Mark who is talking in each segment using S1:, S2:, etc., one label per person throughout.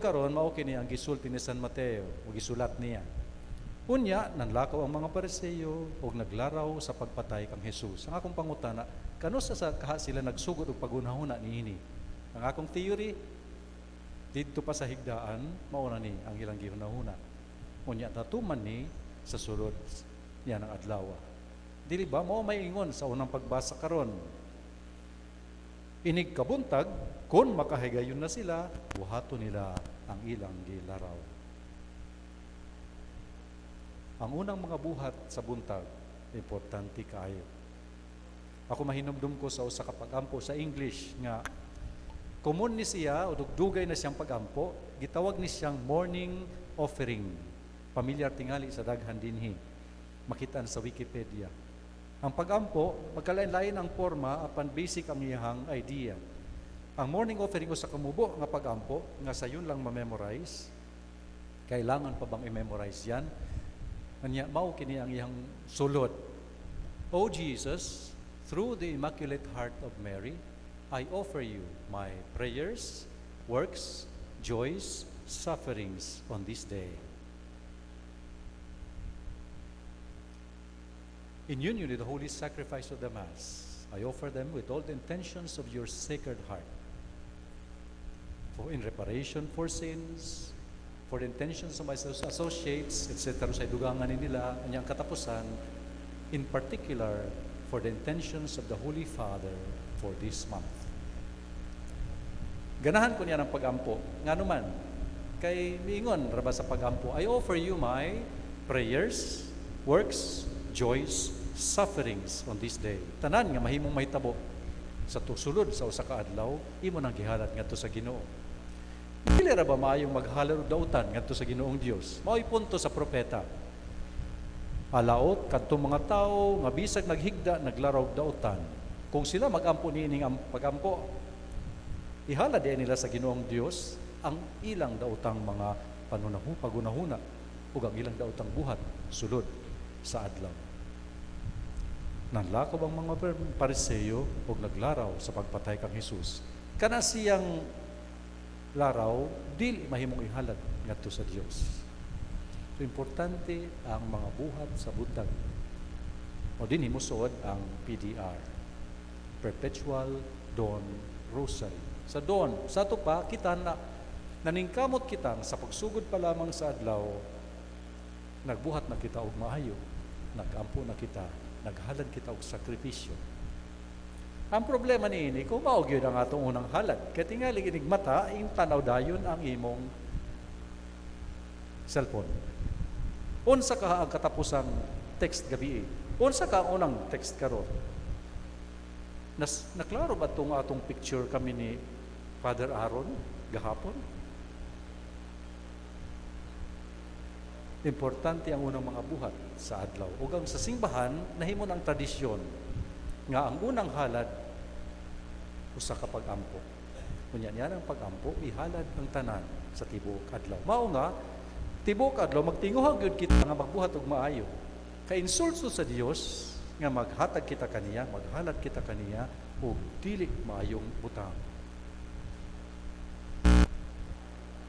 S1: karon mao kini ang gisulti ni San Mateo, o gisulat niya. Unya, nanlakaw ang mga Pariseo ug naglaraw sa pagpatay kang Hesus. Ang akong pangutana, kano sa kaha sila nagsugod og pagunahuna niini? Ang akong theory, dito pa sa higdaan, mauna ni ang ilang gihunahuna. Unya, natuman ni sa sulod niya ng adlaw. Dili ba mao may ingon sa unang pagbasa karon? Inig kabuntag, kung makahigayon na sila, buhato nila ang ilang gilaraw. Ang unang mga buhat sa buntag, importante kaayo. Ako mahinumdum ko sa usa ka pagampo sa English nga common ni siya o dugdugay na siyang pagampo, gitawag ni siyang morning offering. Pamilyar tingali sa daghan dinhi. Makitaan sa Wikipedia. Ang pagampo, magkalain-lain ang forma apan basic ang iyang idea. Ang morning offering o sa kamubo nga pagampo, nga sayon lang ma-memorize, kailangan pa bang i-memorize yan? Kanya, mao kini ang iyang sulod. O Jesus, through the Immaculate Heart of Mary, I offer you my prayers, works, joys, sufferings on this day. In union with the holy sacrifice of the Mass, I offer them with all the intentions of your Sacred Heart, for in reparation for sins, for the intentions of my associates, etc. sa dugangan nila, anyang katapusan, in particular, for the intentions of the Holy Father for this month. Ganahan ko niya ng pagampo. Nga naman, kay miingon raba sa pagampo, I offer you my prayers, works, joys, sufferings on this day. Tanan nga mahimong mahitabo sa tusulod sa usa ka adlaw, imo nang gihalat ngadto sa Ginoo. Dili ra ba maayong maghalad og dautan ngadto sa Ginoong Dios? Mao'y punto sa propeta. Alaot kadtong mga tao nga bisag naghigda naglaraw og dautan. Kung sila magampo niining ang pagampo, ihalad din nila sa Ginoong Dios ang ilang daotang mga pagunahuna ug ang ilang daotang buhat sulod sa adlaw. Nanlakaw ang mga Pariseo ug naglaraw sa pagpatay kang Hesus. Kana siyang laraw, dili mahimong ihalad ngadto sa Dios. So, importante ang mga buhat sa buntag. O din himusuod ang PDR, Perpetual Dawn Rosary. Sa dawn, sa ito pa, kita na naningkamot kita sa pagsugod pa lamang sa adlaw, nagbuhat na kita og maayo, nagampo na kita, naghalad kita og sakripisyo. Ang problema niini, kung maog yun ang atong unang halad, kaya tingali ginig mata, yung tanaw dayon ang imong cellphone. Unsa ka ang katapusang text gabi? Unsa ka ang unang text karon? Naklaro ba itong atong picture kami ni Father Aaron gahapon? Importante ang unang mga buhat sa adlaw. Ug ang sa simbahan, nahimo ng tradisyon nga ang unang halad usa ka pag-ampo. Kunya niya ang pag-ampo, ihalad ang tanan sa tibuok adlaw. Mao nga, tibuok adlaw, magtinguhag yun kita nga magbuhat og maayo. Ka-insulso sa Dios nga maghatag kita kaniya, maghalad kita kaniya, o dili maayong butang.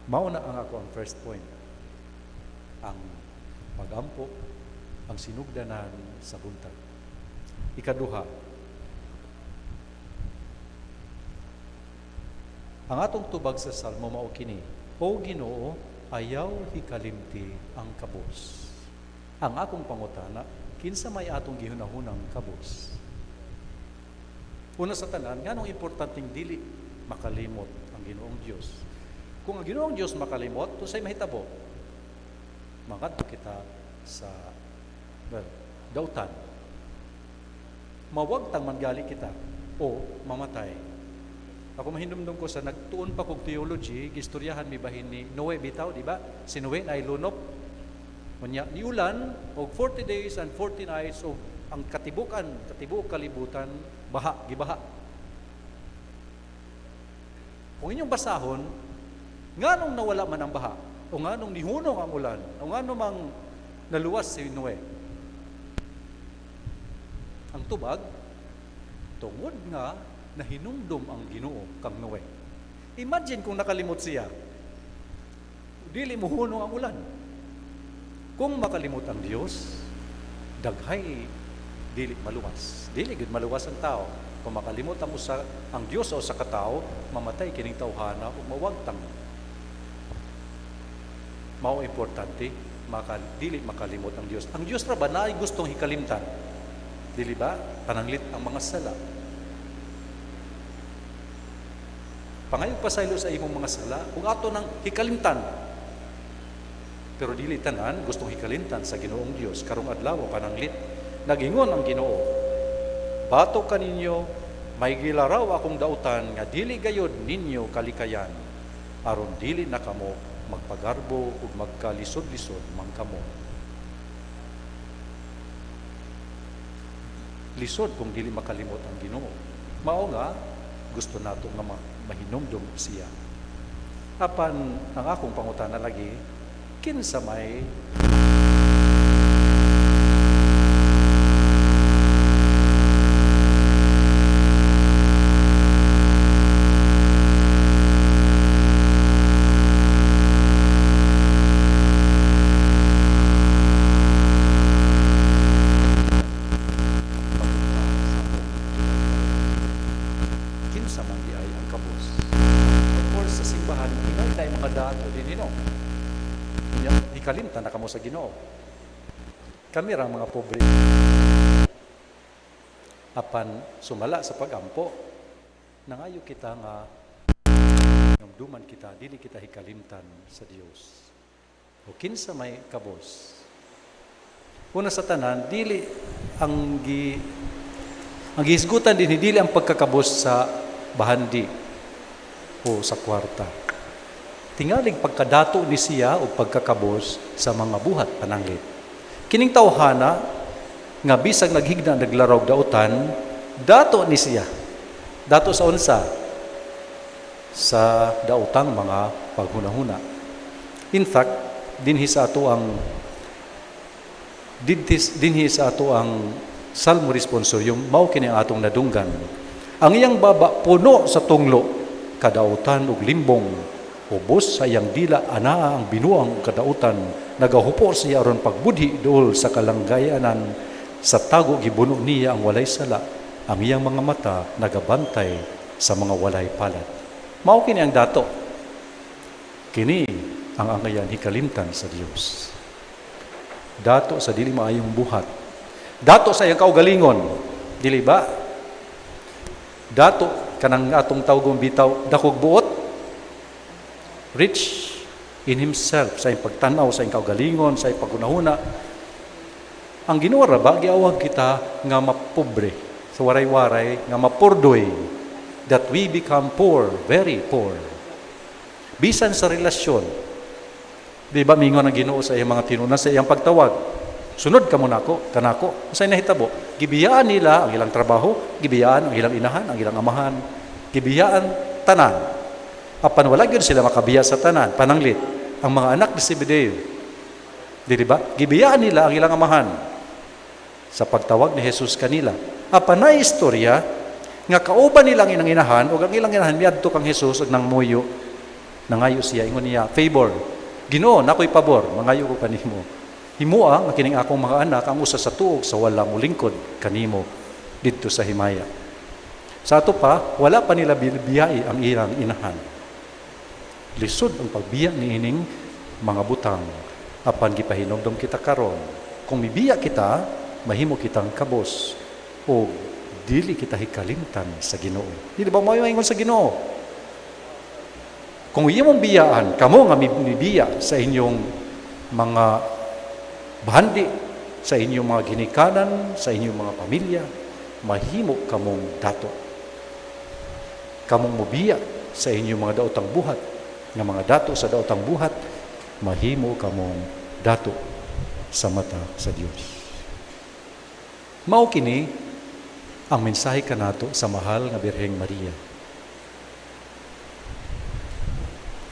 S1: Mao na ang ako ang first point. Ang pag-ampo, ang sinugdanan sa buntag. Ikaduha, ang atong tubag sa Salmo mao kini, O Ginoo, ayaw hikalimti ang kabos. Ang akong pangutana, kinsa may atong gihunahunang kabos? Una sa tanan, nganong importanteng dili makalimot ang Ginoong Dios. Kung ang Ginoong Dios makalimot, to say mahitabo, mangadto kita sa dautan. Mawagtang mangali kita o mamatay. Ako mahinumdum ko sa nagtuon pa kog theology, gistoryahan mi bahin ni Noe bitaw, di ba? Si Noe ay lunop. Unya ni ulan og 40 days and 40 nights og ang tibuok kalibutan gibaha. Kung inyong basahon, nganong nawala man ang baha, o nganong nihunong ang ulan, o nganong mang naluwas si Noe. Ang tubag, tungod nga na hinumdum ang Ginoo kang Noe. Imagine kung nakalimot siya. dili muhuno ang ulan. Kung makalimot ang Dios, daghay dili maluwas. Dili gid maluwas ang tao. Kung makalimot ang Dios o sa katao, mamatay kining tawhana ug mawagtang. Mao importante, dili makalimot ang Dios. Ang Dios ra ba naay gustong hikalimtan? Dili ba? Pananglit ang mga sala. Pangayong pasaylo sa imong mga sala, kung ato nang hikalimtan. Pero dili tanan gustong hikalimtan sa Ginoong Dios. Karong adlaw pananglit, nagingon ang Ginoo, bato kaninyo, may gilaraw akong dautan nga dili gayod ninyo kalikayan, aron dili na kamo magpagarbo ug magkalisod-lisod man kamo. Lisod kung dili makalimot ang Ginoo. Mao nga gusto nato nga mahinumdum siya. Apan ang akong pangutana lagi, kinsa may hikalimtan na kamo sa Ginoo. Kami ra mga pobre. Apan sumala sa pagampo, nangayo kita nga namduman kita, dili kita hikalimtan sa Dios. O kinsa may kabos. Una sa tanan, dili ang gihisgutan din, dili ang pagkakabos sa bahandi o sa kwarta. Tingaling pagkadato ni siya o pagkakabos sa mga buhat pananglit. Kining tawhana nga bisag naghigna naglaraw dautan, dato ni siya. Dato sa unsa? Sa daotang mga paghunahuna. In fact, dinhi sa ato ang Salmo responsorium, mao kini atong nadunggan. Ang iyang baba puno sa tunglo, kadautan ug limbong. Ubos sa iyang dila, anaa ang binuang kadautan, nagahupo siya aron pagbudhi dool sa kalanggayanan, sa tago gibuno niya ang walay sala, ang iyang mga mata nagabantay sa mga walay palad. Mao kini ang dato. Kini ang angayan hikalimtan sa Dios. Dato sa dili maayong buhat. Dato sa iyang kaugalingon, dili ba? Dato kanang atong tawgon bitaw dakog buot, rich in himself, sa iyong pagtanaw, sa iyong kaugalingon, sa iyong pagunahuna. Ang Ginoo ra ba giawag kita nga mapobre, sa waray-waray nga mapurdoy, that we become poor, very poor. Bisan sa relasyon, di ba mingon ang Ginoo sa iyang mga tinuna, sa iyang pagtawag, sunod ka muna kanako. Usay nahitabo, gibiyaan nila ang ilang trabaho, gibiyaan ang ilang inahan, ang ilang amahan, gibiyaan tanan. Apan wala gyud sila makabiya sa tanan, pananglit ang mga anak ni Zebedeo. Di ba? Gibiyaan nila ang ilang amahan sa pagtawag ni Jesus kanila. Apan na istorya nga kauban nilang inang inahan o ang ilang inahan miadto kang Jesus ug nang muyo, nangayo siya, ingon niya, favor. Ginoo, nakoy pabor, mangayo ko kanimo. Himua nga kining akong mga anak ang usa sa tuog sa wala mo lingkod kanimo didto sa himaya. Sa ato pa, wala pa nila biyai ang ilang inahan. Lisod ang pagbiya ni ining mga butang. Apan gipahinumdom kita karon. Kung mibiya kita, mahimo kitang kabos o dili kita hikalimtan sa Ginoo. Dili ba mo ingon sa Ginoo? Kung imong biyaan, kamo nga mibiya sa inyong mga bahandi, sa inyong mga ginikanan, sa inyong mga pamilya, mahimo kamong dato. Kamong mobiya sa inyong mga daotang buhat, nga mga dato sa daotang buhat, mahimo kamong dato sa mata sa Dios. Mao kini ang mensahe kanato sa mahal nga Birheng Maria.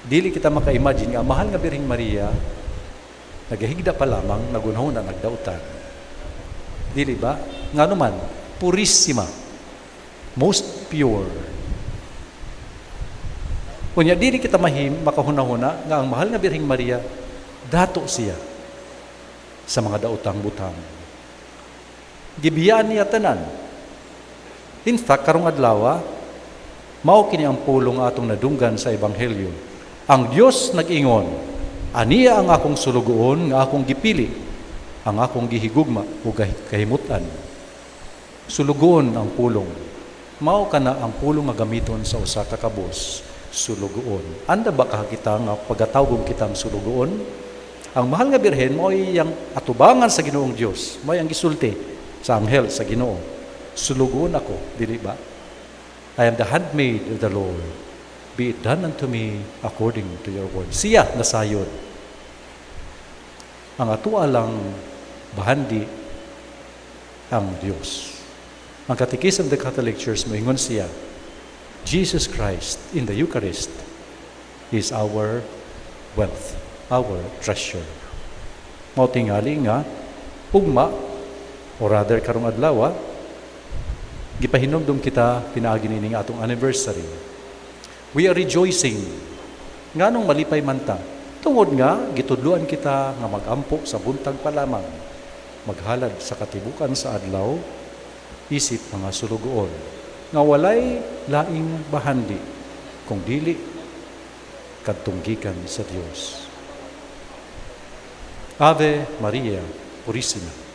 S1: Dili kita maka-imagine nga mahal nga Birheng Maria nagahigda pa lamang nagunahon na nagdautan. Dili ba? Ngano man, purissima, most pure. Unya dili kita makahuna-huna nga ang mahal nga Birheng Maria dato siya sa mga daotang butang. Gibiyaan niya tanan. In fact, karong adlaw, mao kini ang pulong atong nadunggan sa ebanghelyo. Ang Dios nag-ingon, aniya ang akong sulugoon nga akong gipili, ang akong gihigugma ug kahimutan. Sulugoon ang pulong. Mao kana ang pulong nga gamiton sa usa ka kabus. Sulugoon. Anda ba kita nga pagatawgon kitang sulugoon? Ang mahal nga birhen mao iyang atubangan sa Ginoong Dios. Mao ang gisulti sa anghel sa Ginoo. Sulugoon ako, dili ba? I am the handmaid of the Lord. Be it done unto me according to your word. Siya nasayod. Ang atua lang bahandi ang Dios. Ang Catechism of the Catholic Church moingon siya, Jesus Christ in the Eucharist is our wealth, our treasure. Mao tingali nga ugma or rather karong adlaw gipahinumdum kita pinaagi nining atong anniversary. We are rejoicing nganong malipay man ta tungod nga gitudloan kita nga magampo sa buntag pa lamang maghalad sa katibukan sa adlaw isip mga sulugoon nga walay laing bahandi kung dili kadtunggikan sa Dios. Ave Maria Purissima.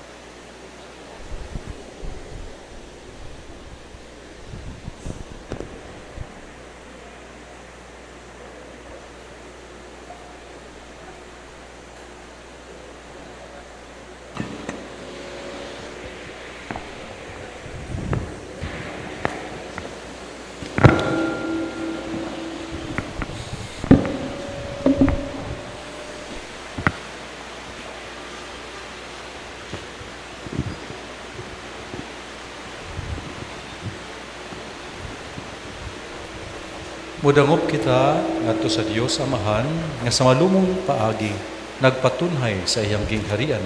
S1: Mudangop kita ngadto sa Dios Amahan nga sa malumong paagi nagpatunhay sa iyang gingharian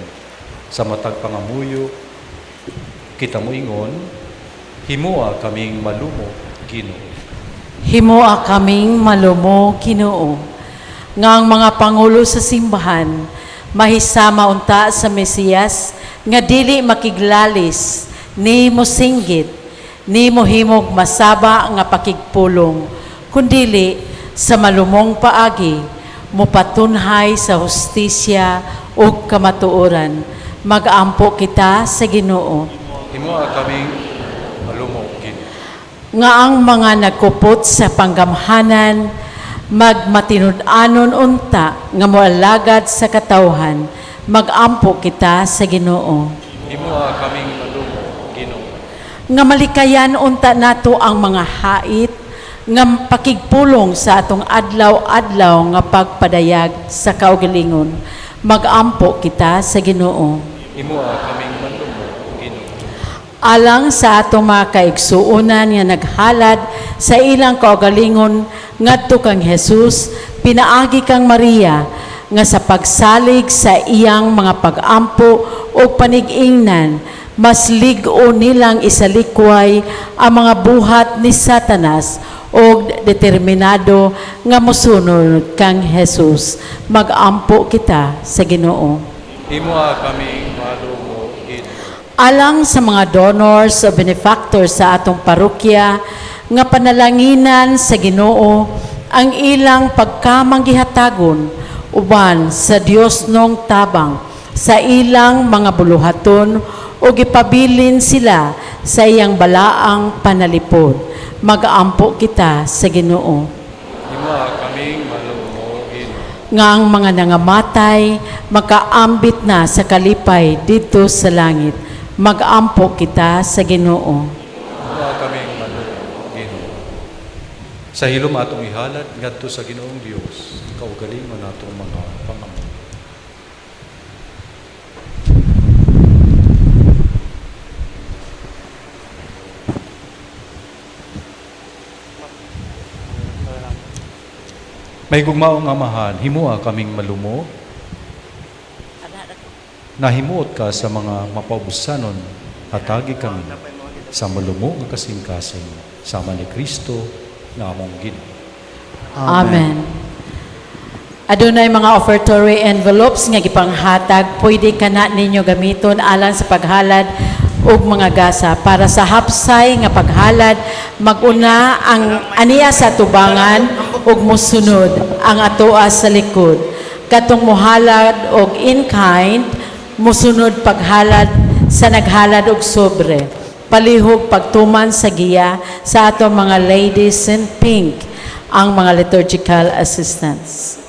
S1: sa matag pangamuyo kita moingon himoa kaming malumo Ginoo.
S2: Himoa kaming malumo Ginoo. Nga ang mga pangulo sa simbahan mahisama unta sa Mesiyas nga dili makiglalis ni mosinggit ni mohimog masaba nga pakigpulong kundili sa malumong paagi mopatunhay sa hustisya ug kamatuoran. Mag-ampo kita sa Ginoo.
S1: Himoa kaming malumo Ginoo.
S2: Nga ang mga nagkupot sa panggamhanan magmatinud-anon unta nga moalagad sa katawhan. Mag-ampo kita sa Ginoo.
S1: Himoa kaming malumo Ginoo.
S2: Nga malikayan unta nato ang mga hait nga pakigpulong sa atong adlaw-adlaw nga pagpadayag sa kaugalingon. Mag-ampo kita sa Ginoo.
S1: Himoa kaming malumo Ginoo.
S2: Alang sa atong mga kaigsuonan nga naghalad sa ilang kaugalingon ngadto kang Jesus, pinaagi kang Maria nga sa pagsalig sa iyang mga pag-ampo o panig-ingnan mas lig-o nilang isalikway ang mga buhat ni Satanas o determinado nga mosunod kang Jesus. Mag-ampo kita sa Ginoo.
S1: Himoa kaming malumo Ginoo.
S2: Alang sa mga donors o benefactors sa atong parokya nga panalanginan sa Ginoo ang ilang pagkamanggihatagon uban sa Dios nong tabang sa ilang mga buluhaton o gipabilin sila sa iyang balaang panalipod. Mag-ampo kita sa Ginoo.
S1: Himoa kaming malumo Ginoo.
S2: Nga ang mga nangamatay makaambit na sa kalipay dito sa langit. Mag-ampo kita sa Ginoo.
S1: Himoa kaming malumo Ginoo. Sa hilom atong ihalad ngadto sa Ginoong Dios kaugalingon natong mga pangamuyo. May gugmaong Amahan, himoa kaming malumo. Nahimuot ka sa mga mapaubusanon, hatagi kami sa malumo nga kasing-kasing sama ni Kristo na among Ginoo.
S2: Amen. Adunay mga offertory envelopes nga gipanghatag, pwede kana ninyo gamiton alang sa paghalad og mga gasa para sa hapsay nga paghalad. Maguna ang aniya sa tubangan ug mosunod ang atoa sa likod. Katong mohalad og in kind, mosunod paghalad sa naghalad og sobre. Palihog pagtuman sa giya sa ato mga ladies in pink, ang mga liturgical assistants.